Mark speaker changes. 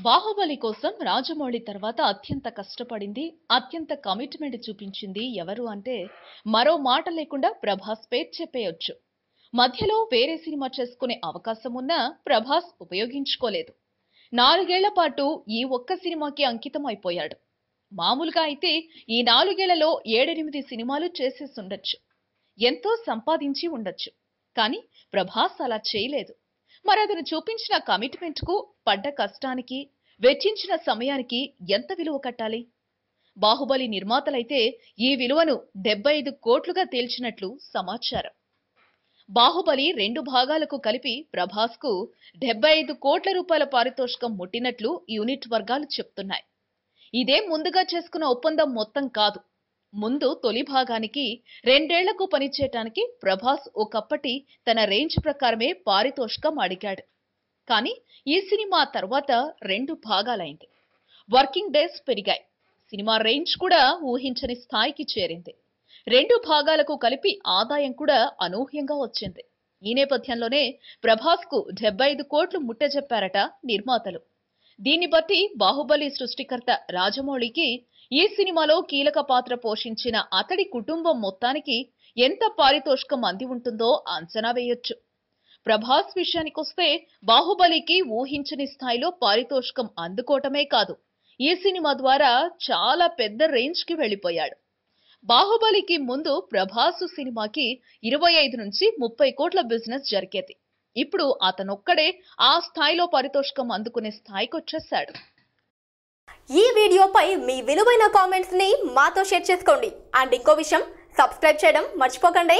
Speaker 1: బాహుబలి కోసం రాజమౌళి తర్వాత అత్యంత కష్టపడింది, అత్యంత కమిట్మెంట్ చూపించింది ఎవరు అంటే మరో మాట లేకుండా ప్రభాస్ పేరు చెప్పేయొచ్చు. మధ్యలో వేరే సినిమా చేసుకునే అవకాశం ఉన్నా ప్రభాస్ ఉపయోగించుకోలేదు. 4 ఏళ్ల పాటు ఈ ఒక్క సినిమాకి అంకితం అయిపోయాడు. మామూలుగా అయితే ఈ 4 ఏళ్లలో 7-8 సినిమాలు చేసేసుండొచ్చు. ఎంతో సంపాదించి ఉండొచ్చు. కానీ ప్రభాస్ అలా చేయలేదు. మరి అతను చూపించిన కమిట్మెంట్ కు, పడ్డ కష్టానికి, వెచ్చించిన సమయానికి ఎంత విలువ కట్టాలి? బాహుబలి నిర్మాతలైతే ఈ విలువను 75 కోట్లుగా తేల్చినట్లు సమాచారం. బాహుబలి 2 భాగాలకు కలిపి ప్రభాస్ కు 75 కోట్ల రూపాయల పారితోషికం ముట్టినట్లు యూనిట్ వర్గాలు చెప్తున్నాయి. ఇదే ముందుగా చేసుకున్న ఒప్పందం మొత్తం కాదు. ముందు తొలి భాగానికి 2 ఏళ్లకు పనిచేయటానికి ప్రభాస్ ఒకప్పటి తన రేంజ్ ప్రకారమే పారితోషికం అడిగాడు. కానీ ఈ సినిమా తర్వాత 2 భాగాలైంది. వర్కింగ్ డేస్ పెరిగాయి. సినిమా రేంజ్ కూడా ఊహించని స్థాయికి చేరింది. 2 భాగాలకు కలిపి ఆదాయం కూడా అనూహ్యంగా వచ్చింది. ఈ నేపథ్యంలోనే ప్రభాస్ కు 75 కోట్లు ముట్టజెప్పారట నిర్మాతలు. దీన్ని బట్టి బాహుబలి సృష్టికర్త రాజమౌళికి ఈ సినిమాలో కీలక పాత్ర పోషించిన అతడి కుటుంబం మొత్తానికి ఎంత పారితోషికం అంది ఉంటుందో అంచనా వేయొచ్చు. ప్రభాస్ విషయానికొస్తే బాహుబలికి ఊహించని స్థాయిలో పారితోషికం అందుకోవటమే కాదు, ఈ సినిమా ద్వారా చాలా పెద్ద రేంజ్ కి వెళ్లిపోయాడు. బాహుబలికి ముందు ప్రభాస్ సినిమాకి 25 నుంచి 30 కోట్ల బిజినెస్ జరిగేది. ఇప్పుడు అతనొక్కడే ఆ స్థాయిలో పారితోషికం అందుకునే స్థాయికి వచ్చేశాడు.
Speaker 2: ఈ వీడియోపై మీ విలువైన కామెంట్స్ ని మాతో షేర్ చేసుకోండి. అండ్ ఇంకో విషయం, సబ్స్క్రైబ్ చేయడం మర్చిపోకండి.